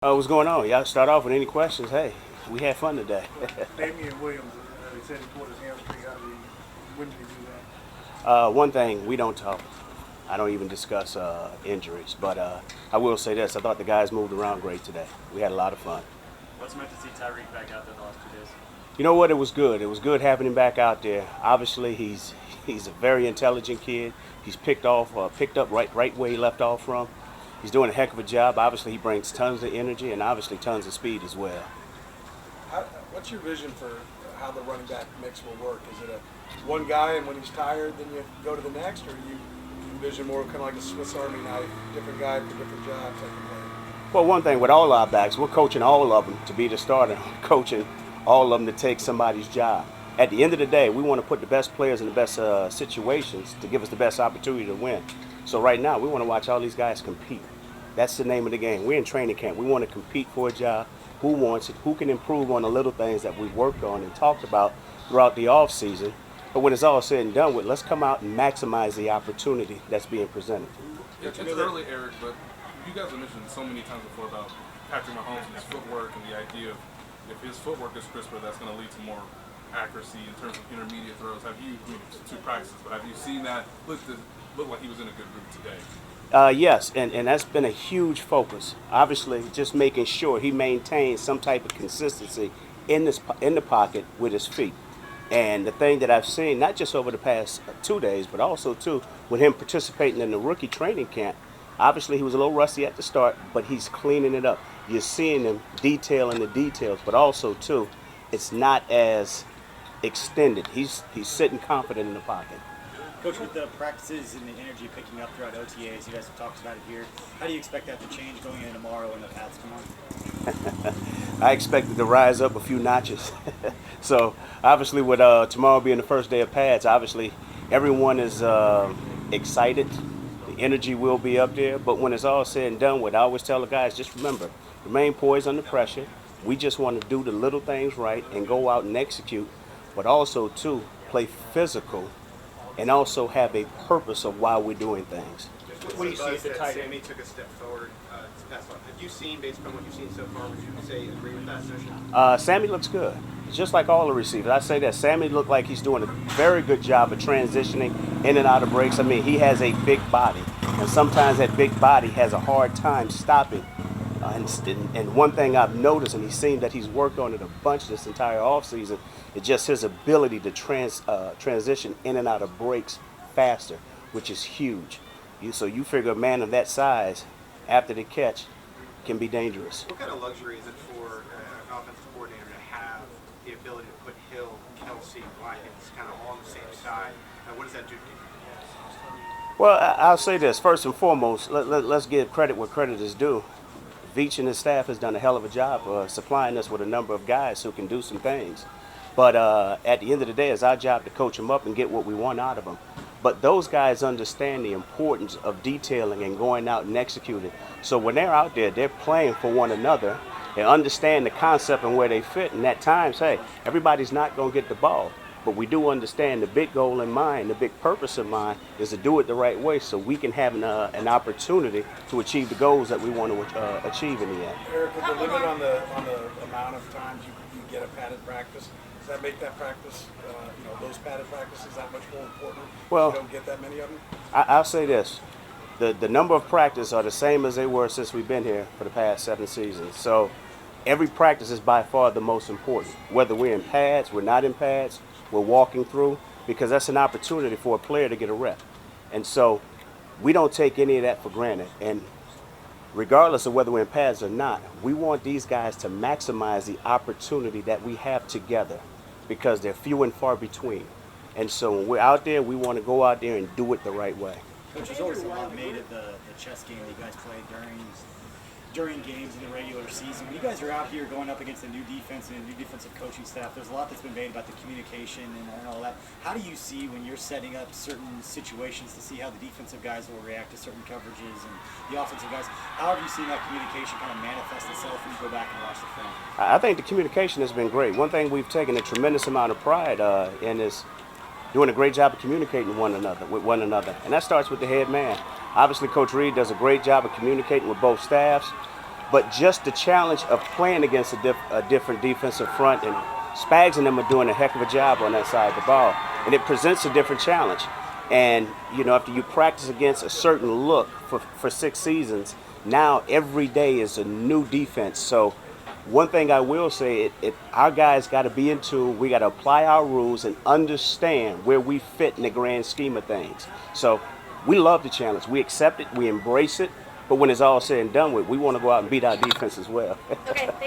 What's going on? Y'all start off with any questions? Hey, we had fun today. Damian Williams, they said he pulled his hamstring. When did he do One thing, we don't talk. I don't even discuss injuries. But I will say this. I thought the guys moved around great today. We had a lot of fun. What's meant to see Tyreek back out there the last 2 days? You know what? It was good. It was good having him back out there. Obviously, he's a very intelligent kid. He's picked up right where he left off from. He's doing a heck of a job. Obviously, he brings tons of energy and obviously tons of speed as well. What's your vision for how the running back mix will work? Is it a one guy, and when he's tired, then you go to the next, or you envision more kind of like a Swiss Army knife, different guy for different jobs type of thing? Well, one thing with all our backs, we're coaching all of them to be the starter, coaching all of them to take somebody's job. At the end of the day, we want to put the best players in the best situations to give us the best opportunity to win. So right now, we want to watch all these guys compete. That's the name of the game. We're in training camp. We want to compete for a job. Who wants it? Who can improve on the little things that we've worked on and talked about throughout the off season? But when it's all said and done with, let's come out and maximize the opportunity that's being presented. It's early, Eric, but you guys have mentioned so many times before about Patrick Mahomes and his footwork and the idea of if his footwork is crisper, that's going to lead to more accuracy in terms of intermediate throws. Have you, it's 2 practices, but have you seen that look like he was in a good group today? Yes, and that's been a huge focus. Obviously, just making sure he maintains some type of consistency in the pocket with his feet. And the thing that I've seen, not just over the past 2 days, but also too with him participating in the rookie training camp. Obviously, he was a little rusty at the start, but he's cleaning it up. You're seeing him detailing the details, but also too, it's not as extended. He's sitting confident in the pocket. Coach, with the practices and the energy picking up throughout OTAs, you guys have talked about it here. How do you expect that to change going in tomorrow when the pads come on? I expect it to rise up a few notches. So obviously with tomorrow being the first day of pads, obviously everyone is excited. The energy will be up there. But when it's all said and done with, I always tell the guys, just remember, remain poised under pressure. We just want to do the little things right and go out and execute, but also too play physical and also have a purpose of why we're doing things. What do you see at the tight end? Sammy took a step forward this past month. Have you seen, based on what you've seen so far, would you say you agree with that assertion? Sammy looks good. Just like all the receivers. I say that Sammy looked like he's doing a very good job of transitioning in and out of breaks. I mean, he has a big body, and sometimes that big body has a hard time stopping. And one thing I've noticed, and he seemed that he's worked on it a bunch this entire offseason, is just his ability to transition in and out of breaks faster, which is huge. So you figure a man of that size, after the catch, can be dangerous. What kind of luxury is it for an offensive coordinator to have the ability to put Hill, Kelsey, Watkins kind of all on the same side? What does that do to you? Well, I'll say this. First and foremost, let's give credit where credit is due. Veach and his staff has done a hell of a job supplying us with a number of guys who can do some things. But at the end of the day, it's our job to coach them up and get what we want out of them. But those guys understand the importance of detailing and going out and executing. So when they're out there, they're playing for one another. They understand the concept and where they fit. And at times, hey, everybody's not going to get the ball. But we do understand the big goal in mind, the big purpose in mind is to do it the right way so we can have an opportunity to achieve the goals that we want to achieve in the end. Eric, with the limit on the amount of times you get a padded practice, does that make that practice, those padded practices that much more important? Well, you don't get that many of them? I'll say this. The number of practices are the same as they were since we've been here for the past 7 seasons. So every practice is by far the most important. Whether we're in pads, we're not in pads, we're walking through, because that's an opportunity for a player to get a rep. And so we don't take any of that for granted. And regardless of whether we're in pads or not, we want these guys to maximize the opportunity that we have together because they're few and far between. And so when we're out there, we want to go out there and do it the right way. Coach, there's always a lot made of the chess game that you guys play during games in the regular season. When you guys are out here going up against a new defense and a new defensive coaching staff, there's a lot that's been made about the communication and all that. How do you see when you're setting up certain situations to see how the defensive guys will react to certain coverages and the offensive guys? How have you seen that communication kind of manifest itself when you go back and watch the film? I think the communication has been great. One thing we've taken a tremendous amount of pride in is doing a great job of communicating with one another. And that starts with the head man. Obviously, Coach Reed does a great job of communicating with both staffs. but just the challenge of playing against a different defensive front, and Spags and them are doing a heck of a job on that side of the ball, and it presents a different challenge. And after you practice against a certain look for 6 seasons, now every day is a new defense. So one thing I will say, our guys got to be in tune. We got to apply our rules and understand where we fit in the grand scheme of things. So we love the challenge. We accept it. We embrace it. But when it's all said and done with, we want to go out and beat our defense as well. Okay, thank